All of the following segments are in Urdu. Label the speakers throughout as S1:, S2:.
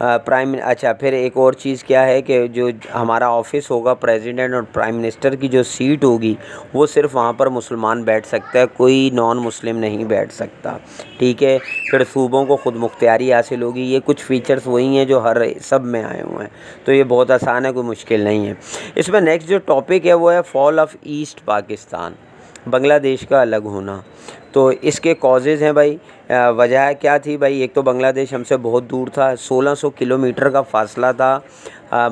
S1: اچھا پھر ایک اور چیز کیا ہے کہ جو ہمارا آفس ہوگا پریزیڈنٹ اور پرائم منسٹر کی جو سیٹ ہوگی وہ صرف وہاں پر مسلمان بیٹھ سکتا ہے، کوئی نان مسلم نہیں بیٹھ سکتا، ٹھیک ہے۔ پھر صوبوں کو خود مختاری حاصل ہوگی، یہ کچھ فیچرز وہی ہیں جو ہر سب میں آئے ہوئے ہیں، تو یہ بہت آسان ہے، کوئی مشکل نہیں ہے۔ اس میں نیکسٹ جو ٹاپک ہے وہ ہے فال آف ایسٹ پاکستان، بنگلہ دیش کا الگ ہونا۔ تو اس کے کازز ہیں بھائی، وجہ کیا تھی بھائی؟ ایک تو بنگلہ دیش ہم سے بہت دور تھا، 1600 کلومیٹر کا فاصلہ تھا۔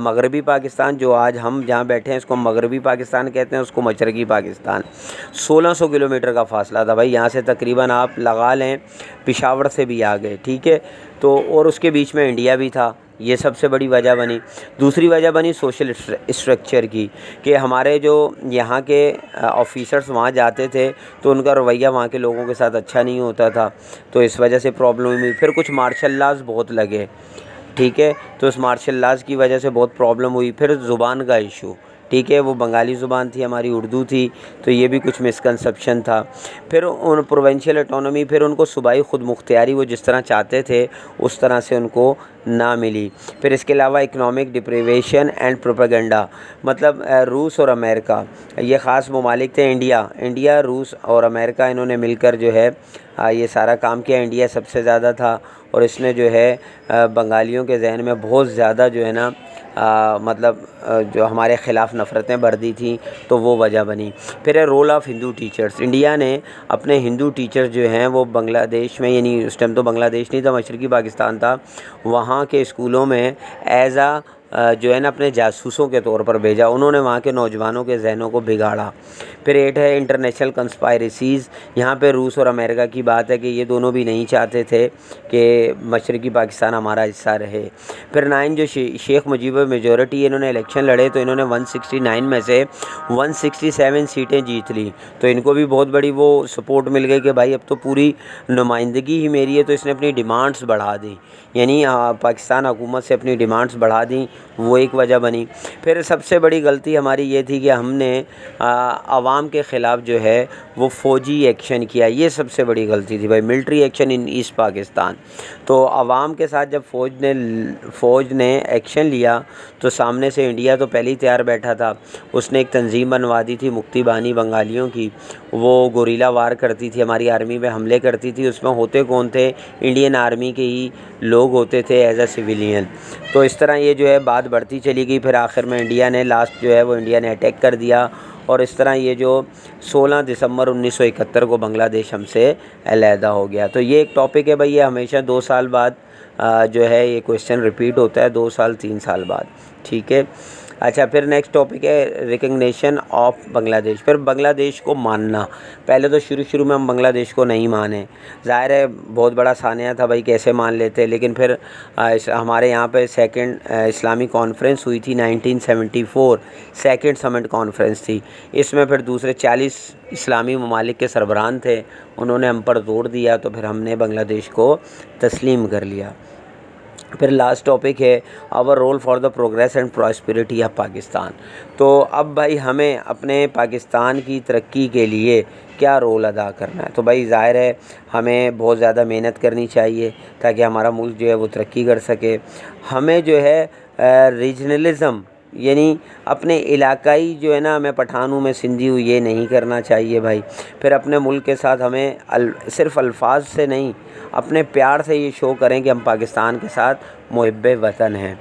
S1: مغربی پاکستان جو آج ہم جہاں بیٹھے ہیں اس کو مغربی پاکستان کہتے ہیں، اس کو مشرقی پاکستان۔ 1600 کلومیٹر کا فاصلہ تھا بھائی، یہاں سے تقریباً آپ لگا لیں پشاور سے بھی آگے، ٹھیک ہے۔ تو اور اس کے بیچ میں انڈیا بھی تھا، یہ سب سے بڑی وجہ بنی۔ دوسری وجہ بنی سوشل اسٹرکچر کی، کہ ہمارے جو یہاں کے آفیسرز وہاں جاتے تھے تو ان کا رویہ وہاں کے لوگوں کے ساتھ اچھا نہیں ہوتا تھا، تو اس وجہ سے پرابلم ہوئی۔ پھر کچھ مارشل لاز بہت لگے، ٹھیک ہے، تو اس مارشل لاز کی وجہ سے بہت پرابلم ہوئی۔ پھر زبان کا ایشو، ٹھیک ہے، وہ بنگالی زبان تھی، ہماری اردو تھی، تو یہ بھی کچھ مسکنسیپشن تھا۔ پھر ان پروونشل اٹانومی، پھر ان کو صوبائی خود مختاری وہ جس طرح چاہتے تھے اس طرح سے ان کو نہ ملی۔ پھر اس کے علاوہ اکنامک ڈپریویشن اینڈ پروپیگنڈا، مطلب روس اور امریکہ یہ خاص ممالک تھے، انڈیا روس اور امریکہ انہوں نے مل کر جو ہے یہ سارا کام کیا۔ انڈیا سب سے زیادہ تھا اور اس نے جو ہے بنگالیوں کے ذہن میں بہت زیادہ جو ہے نا مطلب جو ہمارے خلاف نفرتیں بڑھ دی تھیں، تو وہ وجہ بنی۔ پھر ہے role of Hindu teachers, India نے اپنے ہندو ٹیچرز جو ہیں وہ بنگلہ دیش میں، یعنی اس ٹائم تو بنگلہ دیش نہیں تھا، مشرقی پاکستان تھا، وہاں کے اسکولوں میں ایز جو ہے نا اپنے جاسوسوں کے طور پر بھیجا، انہوں نے وہاں کے نوجوانوں کے ذہنوں کو بگاڑا۔ پھر 8 ہے انٹرنیشنل کنسپائریسیز، یہاں پہ روس اور امریکہ کی بات ہے کہ یہ دونوں بھی نہیں چاہتے تھے کہ مشرقی پاکستان ہمارا حصہ رہے۔ پھر 9 جو شیخ مجیب میجورٹی، انہوں نے الیکشن لڑے تو انہوں نے 169 میں سے 167 سیٹیں جیت لی، تو ان کو بھی بہت بڑی وہ سپورٹ مل گئی کہ بھائی اب تو پوری نمائندگی ہی میری ہے، تو اس نے اپنی ڈیمانڈز بڑھا دی، یعنی پاکستان حکومت سے اپنی ڈیمانڈز بڑھا دیں، وہ ایک وجہ بنی۔ پھر سب سے بڑی غلطی ہماری یہ تھی کہ ہم نے عوام کے خلاف جو ہے وہ فوجی ایکشن کیا، یہ سب سے بڑی غلطی تھی بھائی، military action in asset Pakistan. تو عوام کے ساتھ جب فوج نے ایکشن لیا تو سامنے سے انڈیا تو پہلے ہی تیار بیٹھا تھا، اس نے ایک تنظیم بنوا دی تھی مکتی بانی بنگالیوں کی، وہ گوریلا وار کرتی تھی، ہماری آرمی پہ حملے کرتی تھی، اس میں ہوتے کون تھے؟ انڈین آرمی کے ہی لوگ ہوتے تھے ایز اے سویلین۔ تو اس طرح یہ جو ہے بات بڑھتی چلی گئی، پھر آخر میں انڈیا نے لاسٹ جو ہے وہ انڈیا نے اٹیک کر دیا، اور اس طرح یہ جو 16 دسمبر 1971 کو بنگلہ دیش ہم سے علیحدہ ہو گیا۔ تو یہ ایک ٹاپک ہے بھائی، یہ ہمیشہ 2 سال بعد جو ہے یہ کویشچن ریپیٹ ہوتا ہے، 2 سال 3 سال بعد، ٹھیک ہے۔ اچھا پھر نیکسٹ ٹاپک ہے ریکگنیشن آف بنگلہ دیش، پھر بنگلہ دیش کو ماننا۔ پہلے تو شروع میں ہم بنگلہ دیش کو نہیں مانے، ظاہر ہے بہت بڑا سانحہ تھا بھائی، کیسے مان لیتے، لیکن پھر ہمارے یہاں پہ سیکنڈ اسلامی کانفرنس ہوئی تھی 1974، سیکنڈ سمٹ کانفرنس تھی، اس میں پھر دوسرے 40 اسلامی ممالک کے سربراہان تھے، انہوں نے ہم پر زور دیا، تو پھر ہم نے بنگلہ دیش کو تسلیم کر لیا۔ پھر لاسٹ ٹاپک ہے our role for the progress and prosperity of Pakistan. تو اب بھائی ہمیں اپنے پاکستان کی ترقی کے لیے کیا رول ادا کرنا ہے؟ تو بھائی ظاہر ہے ہمیں بہت زیادہ محنت کرنی چاہیے تاکہ ہمارا ملک جو ہے وہ ترقی کر سکے۔ ہمیں جو ہے ریجنلزم، یعنی اپنے علاقائی جو ہے نا، میں پٹھان ہوں، میں سندھی ہوں، یہ نہیں کرنا چاہیے بھائی۔ پھر اپنے ملک کے ساتھ ہمیں صرف الفاظ سے نہیں، اپنے پیار سے یہ شو کریں کہ ہم پاکستان کے ساتھ محب وطن ہیں۔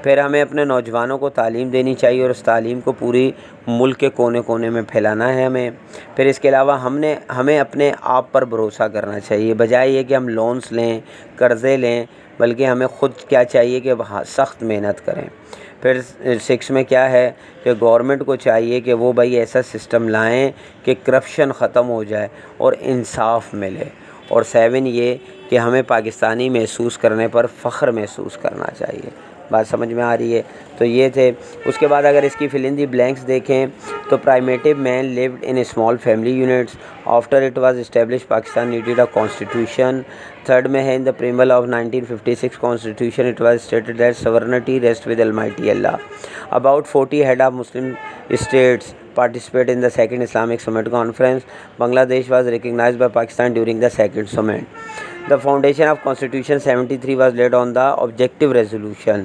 S1: پھر ہمیں اپنے نوجوانوں کو تعلیم دینی چاہیے اور اس تعلیم کو پوری ملک کے کونے کونے میں پھیلانا ہے ہمیں۔ پھر اس کے علاوہ ہمیں اپنے آپ پر بھروسہ کرنا چاہیے، بجائے یہ کہ ہم لونس لیں، قرضے لیں، بلکہ ہمیں خود کیا چاہیے کہ سخت محنت کریں۔ پھر 6 میں کیا ہے کہ گورنمنٹ کو چاہیے کہ وہ بھائی ایسا سسٹم لائیں کہ کرپشن ختم ہو جائے اور انصاف ملے۔ اور 7 یہ کہ ہمیں پاکستانی محسوس کرنے پر فخر محسوس کرنا چاہیے۔ بات سمجھ میں آ رہی ہے؟ تو یہ تھے۔ اس کے بعد اگر اس کی فل ان دی بلینکس دیکھیں تو primitive man lived in small family units, after it was establish Pakistan needed a constitution. 3rd میں ہے in the preamble of 1956 constitution it was stated that sovereignty rest with almighty Allah. About 40 head of Muslim states participate in the second Islamic Summit Conference. Bangladesh was recognized by Pakistan during the second summit. The foundation of Constitution 73 was laid on the objective resolution.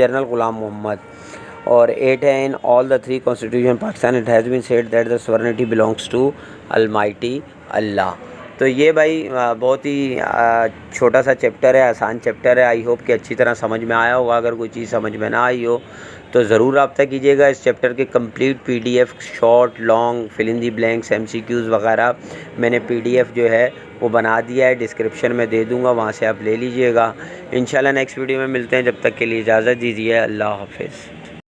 S1: General Ghulam Muhammad. اور 8 ہے, in all the 3 Constitution Pakistan it has been said that the sovereignty belongs to Almighty Allah. تو یہ بھائی بہت ہی چھوٹا سا چیپٹر ہے، آسان چیپٹر ہے. آئی ہوپ کہ اچھی طرح سمجھ میں آیا ہوگا. اگر کوئی چیز سمجھ میں نہ آئی ہو تو ضرور رابطہ کیجیے گا. اس چیپٹر کے کمپلیٹ PDF شارٹ لانگ فل ان دی بلینکس MCQs وغیرہ میں نے PDF جو ہے وہ بنا دیا ہے، ڈسکرپشن میں دے دوں گا، وہاں سے آپ لے لیجئے گا. انشاءاللہ نیکسٹ ویڈیو میں ملتے ہیں. جب تک کے لیے اجازت دیجیے. اللہ حافظ.